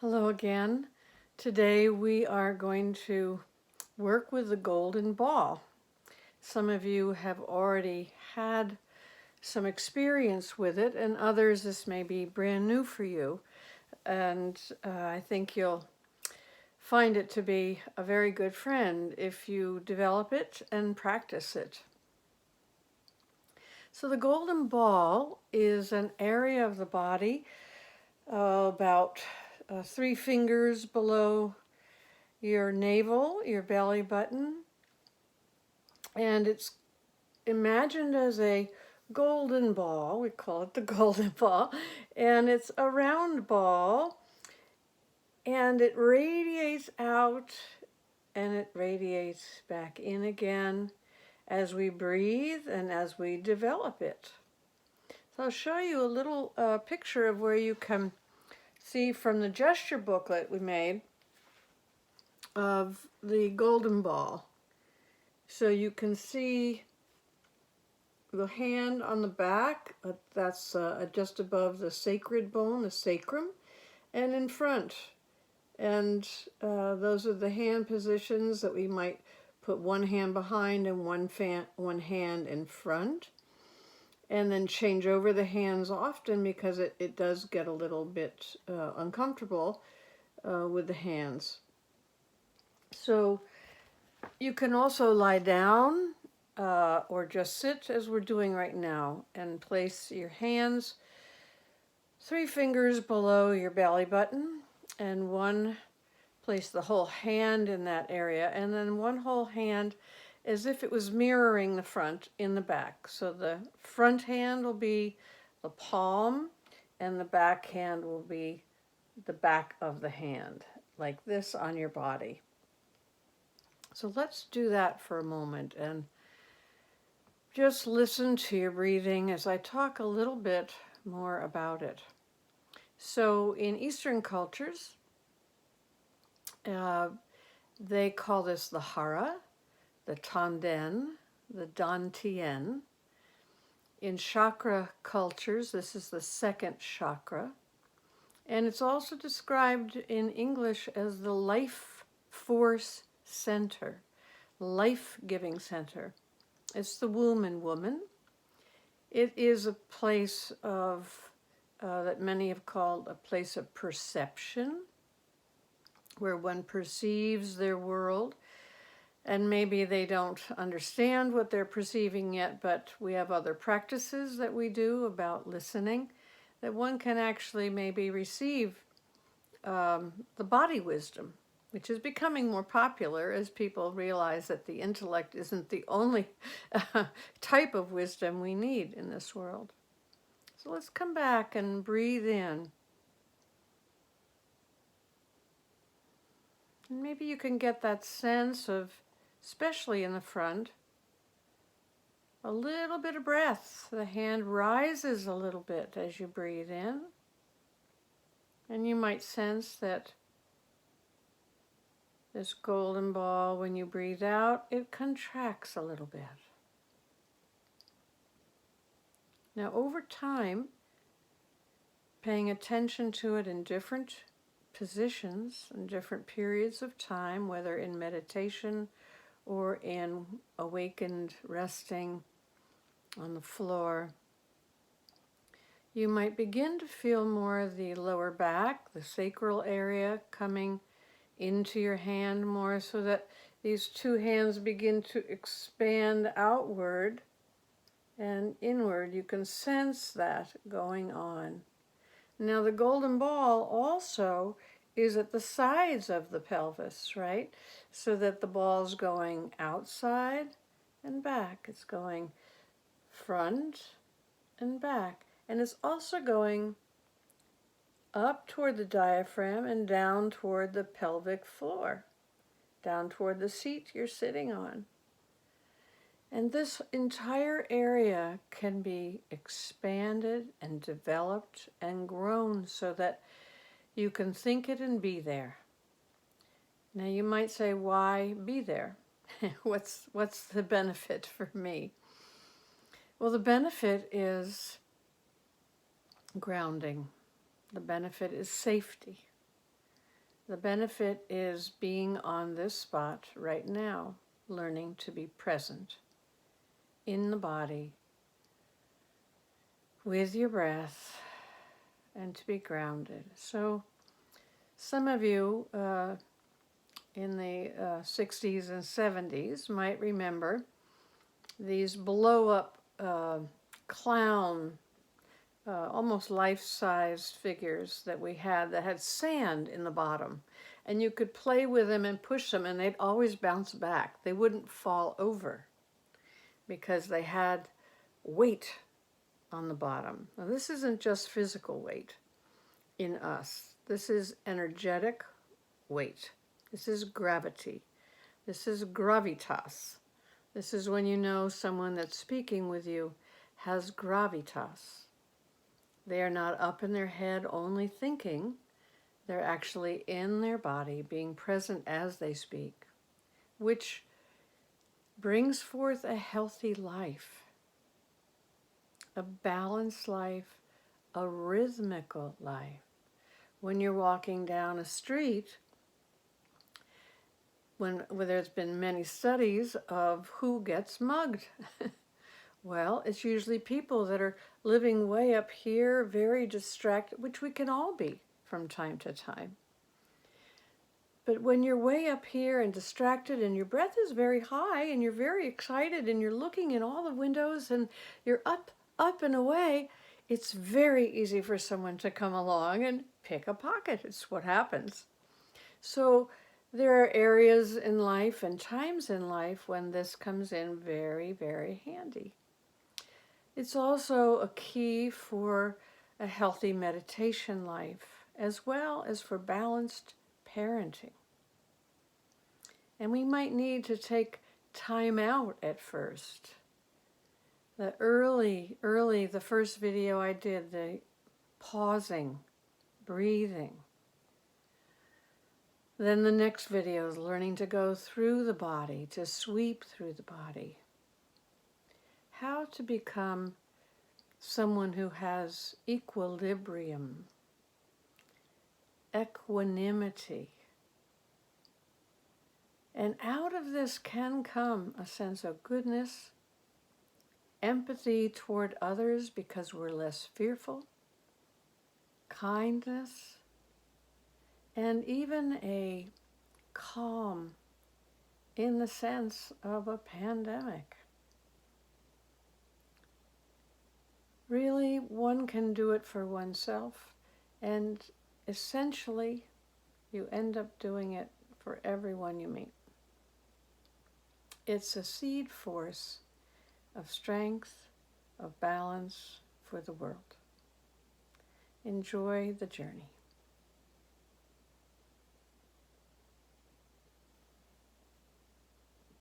Hello again. Today we are going to work with the golden ball. Some of you have already had some experience with it, and others this may be brand new for you. And I think you'll find it to be a very good friend if you develop it and practice it. So the golden ball is an area of the body about 3 fingers below your navel, your belly button, and it's imagined as a golden ball. We call it the golden ball, and it's a round ball, and it radiates out and it radiates back in again as we breathe and as we develop it. So I'll show you a little picture of where you can see from the gesture booklet we made of the golden ball. So you can see the hand on the back, that's just above the sacred bone, the sacrum, and in front. And those are the hand positions that we might put one hand behind and one hand in front. And then change over the hands often because it does get a little bit uncomfortable with the hands. So you can also lie down or just sit as we're doing right now and place your hands 3 fingers below your belly button and place the whole hand in that area, and then one whole hand as if it was mirroring the front in the back. So the front hand will be the palm and the back hand will be the back of the hand, like this on your body. So let's do that for a moment and just listen to your breathing as I talk a little bit more about it. So in Eastern cultures, they call this the hara, the tanden, the dantian. In chakra cultures, this is the second chakra. And it's also described in English as the life force center, life-giving center. It's the womb and woman. It is a place of, that many have called a place of perception, where one perceives their world, and maybe they don't understand what they're perceiving yet, but we have other practices that we do about listening, that one can actually maybe receive the body wisdom, which is becoming more popular as people realize that the intellect isn't the only type of wisdom we need in this world. So let's come back and breathe in. And maybe you can get that sense of, especially in the front, a little bit of breath. The hand rises a little bit as you breathe in. And you might sense that this golden ball, when you breathe out, it contracts a little bit. Now, over time, paying attention to it in different positions and different periods of time, whether in meditation or in awakened resting on the floor, you might begin to feel more of the lower back, the sacral area coming into your hand more, so that these two hands begin to expand outward and inward. You can sense that going on. Now the golden ball also is at the sides of the pelvis, right? So that the ball's going outside and back. It's going front and back. And it's also going up toward the diaphragm and down toward the pelvic floor, down toward the seat you're sitting on. And this entire area can be expanded and developed and grown so that you can think it and be there. Now you might say, why be there? What's the benefit for me? Well, the benefit is grounding. The benefit is safety. The benefit is being on this spot right now, learning to be present in the body with your breath and to be grounded. So some of you in the 60s and 70s might remember these blow-up clown, almost life-sized figures that we had that had sand in the bottom. And you could play with them and push them, and they'd always bounce back. They wouldn't fall over because they had weight on the bottom. Now, this isn't just physical weight in us. This is energetic weight. This is gravity. This is gravitas. This is when you know someone that's speaking with you has gravitas. They are not up in their head only thinking. They're actually in their body, being present as they speak, which brings forth a healthy life, a balanced life, a rhythmical life. When you're walking down a street, when there's been many studies of who gets mugged. Well, it's usually people that are living way up here, very distracted, which we can all be from time to time. But when you're way up here and distracted and your breath is very high and you're very excited and you're looking in all the windows and you're up and away, it's very easy for someone to come along and pick a pocket. It's what happens. So there are areas in life and times in life when this comes in very, very handy. It's also a key for a healthy meditation life, as well as for balanced parenting. And we might need to take time out at first. The first video I did, the pausing, breathing. Then the next video is learning to go through the body, to sweep through the body. How to become someone who has equilibrium, equanimity. And out of this can come a sense of goodness, empathy toward others because we're less fearful, kindness, and even a calm in the sense of a pandemic. Really, one can do it for oneself, and essentially, you end up doing it for everyone you meet. It's a seed force of strength, of balance for the world. Enjoy the journey.